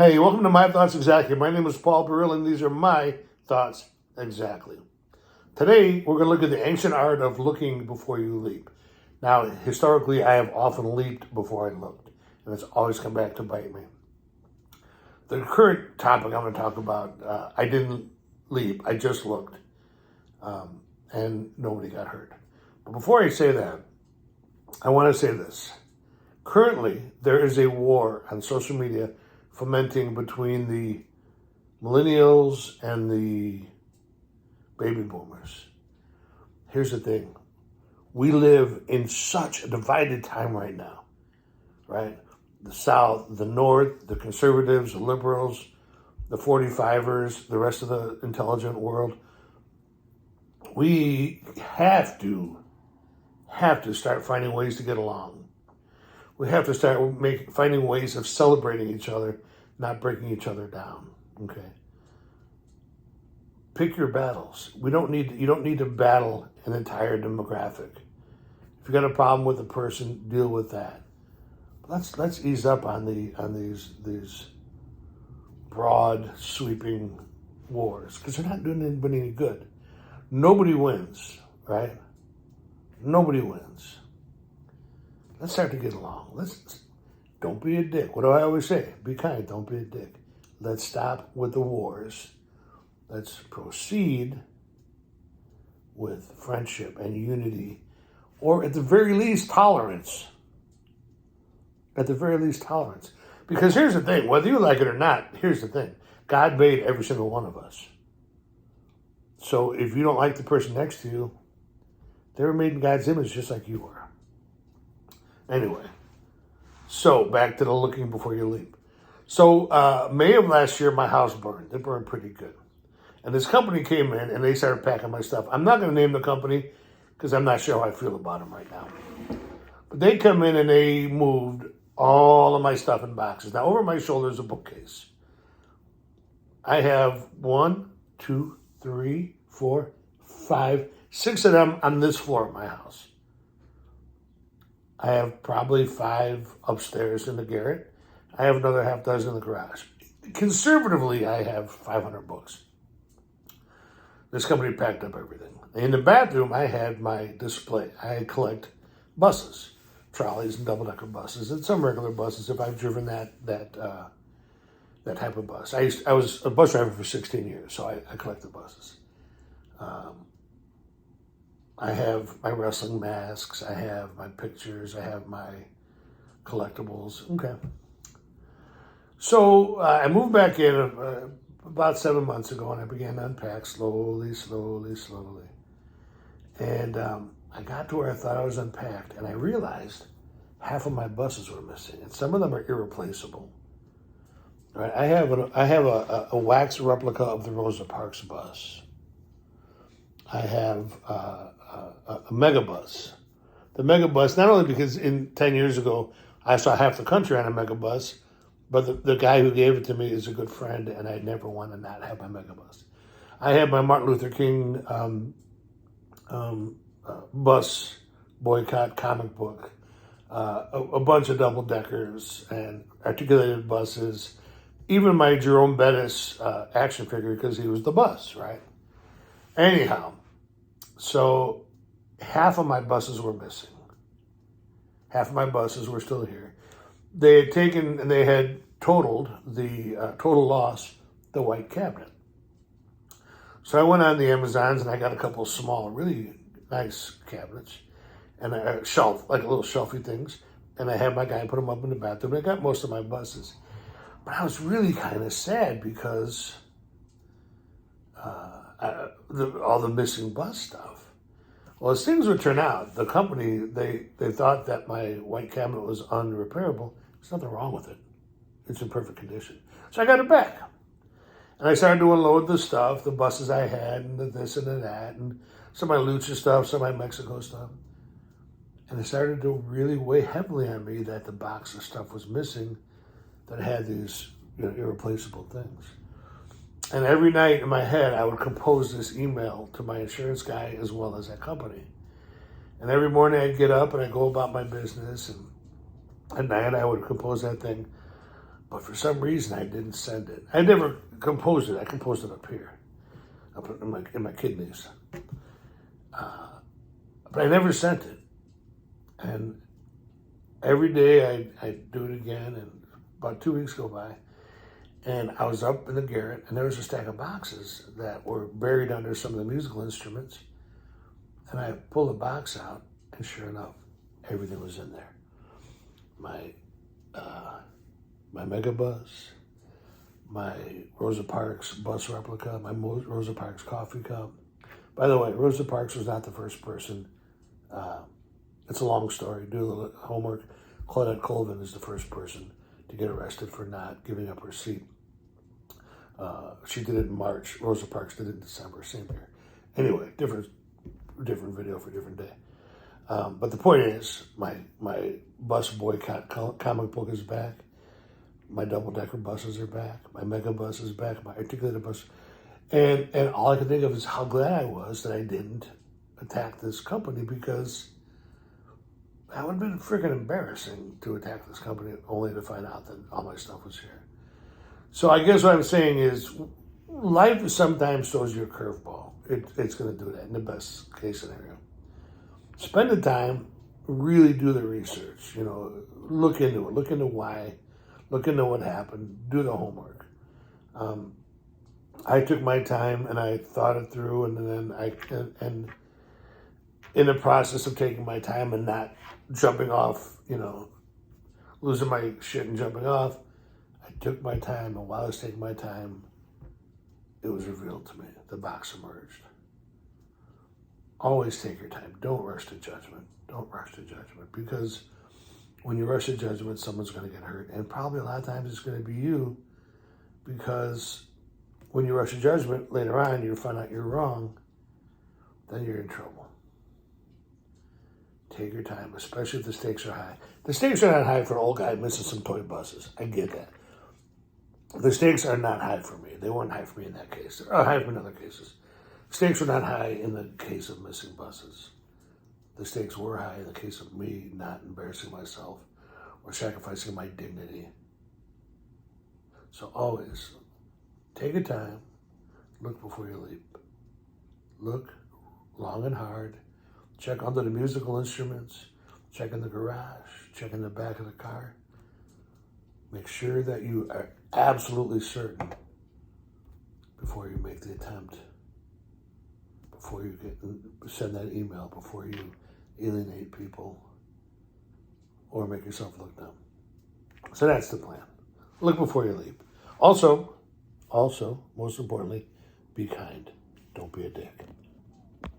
Hey, welcome to My Thoughts Exactly. My name is Paul Burrill, and these are my thoughts exactly. Today, we're going to look at the ancient art of looking before you leap. Now, historically, I have often leaped before I looked, and it's always come back to bite me. The current topic I'm going to talk about, I didn't leap, I just looked, and nobody got hurt. But before I say that, I want to say this. Currently, there is a war on social media fomenting between the millennials and the baby boomers. Here's the thing. We live in such a divided time right now, right? The South, the North, the conservatives, the liberals, the 45ers, the rest of the intelligent world. We have to start finding ways to get along. We have to start finding ways of celebrating each other, not breaking each other down. Okay. Pick your battles. You don't need to battle an entire demographic. If you got a problem with a person, deal with that. Let's ease up on these broad sweeping wars because they're not doing anybody any good. Nobody wins, right? Nobody wins. Let's start to get along. Don't be a dick. What do I always say? Be kind, don't be a dick. Let's stop with the wars. Let's proceed with friendship and unity, or at the very least, tolerance. At the very least, tolerance. Because here's the thing, whether you like it or not, here's the thing. God made every single one of us. So if you don't like the person next to you, they were made in God's image just like you were. Anyway, so back to the looking before you leap. So May of last year, my house burned. It burned pretty good. And this company came in and they started packing my stuff. I'm not going to name the company because I'm not sure how I feel about them right now. But they come in and they moved all of my stuff in boxes. Now, over my shoulder is a bookcase. I have 1, 2, 3, 4, 5, 6 of them on this floor of my house. I have probably 5 upstairs in the garret. I have another half dozen in the garage. Conservatively, I have 500 books. This company packed up everything. In the bathroom, I had my display. I collect buses, trolleys and double-decker buses, and some regular buses if I've driven that type of bus. I was a bus driver for 16 years, so I collect the buses. I have my wrestling masks, I have my pictures, I have my collectibles. Okay. So I moved back in about 7 months ago, and I began to unpack slowly. And I got to where I thought I was unpacked, and I realized half of my buses were missing, and some of them are irreplaceable. All right, I have a wax replica of the Rosa Parks bus. I have a megabus. The megabus, not only because 10 years ago I saw half the country on a megabus, but the guy who gave it to me is a good friend, and I never want to not have my megabus. I have my Martin Luther King bus boycott comic book, a bunch of double-deckers and articulated buses, even my Jerome Bettis action figure because he was the bus, right? Anyhow, so half of my buses were missing. Half of my buses were still here. They had taken and they had totaled the total loss, the white cabinet. So I went on the Amazons and I got a couple of small, really nice cabinets and a shelf, like little shelfy things. And I had my guy put them up in the bathroom. I got most of my buses. But I was really kind of sad because all the missing bus stuff. Well, as things would turn out, the company, they thought that my white cabinet was unrepairable. There's nothing wrong with it. It's in perfect condition. So I got it back. And I started to unload the stuff, the buses I had, and the this and the that, and some of my Lucha stuff, some of my Mexico stuff. And it started to really weigh heavily on me that the box of stuff was missing that had these irreplaceable things. And every night in my head, I would compose this email to my insurance guy as well as that company. And every morning I'd get up and I'd go about my business. And at night I would compose that thing. But for some reason, I didn't send it. I never composed it. I composed it up here, up in my kidneys. But I never sent it. And every day I'd do it again, and about 2 weeks go by, and I was up in the garret, and there was a stack of boxes that were buried under some of the musical instruments. And I pulled the box out, and sure enough, everything was in there. My Mega Bus, my Rosa Parks bus replica, my Rosa Parks coffee cup. By the way, Rosa Parks was not the first person. It's a long story. Do a little homework. Claudette Colvin is the first person to get arrested for not giving up her seat. She did it in March. Rosa Parks did it in December, same year. Anyway, different video for a different day. But the point is, my bus boycott comic book is back. My double-decker buses are back. My Mega Bus is back. My articulated bus. And all I could think of is how glad I was that I didn't attack this company, because that would have been freaking embarrassing to attack this company only to find out that all my stuff was here. So I guess what I'm saying is, life sometimes throws you a curveball. It's going to do that in the best case scenario. Spend the time, really do the research. Look into it. Look into why. Look into what happened. Do the homework. I took my time and I thought it through, and then and in the process of taking my time and not jumping off, losing my shit and jumping off, I took my time, and while I was taking my time, it was revealed to me. The box emerged. Always take your time. Don't rush to judgment. Don't rush to judgment, because when you rush to judgment, someone's going to get hurt. And probably a lot of times it's going to be you, because when you rush to judgment, later on you find out you're wrong, then you're in trouble. Take your time, especially if the stakes are high. The stakes are not high for an old guy missing some toy buses. I get that. The stakes are not high for me. They weren't high for me in that case. They're high for me in other cases. Stakes were not high in the case of missing buses. The stakes were high in the case of me not embarrassing myself or sacrificing my dignity. So always take your time, look before you leap. Look long and hard. Check under the musical instruments. Check in the garage. Check in the back of the car. Make sure that you are absolutely certain before you make the attempt, before you send that email, before you alienate people or make yourself look dumb. So that's the plan. Look before you leap. Also, most importantly, be kind. Don't be a dick.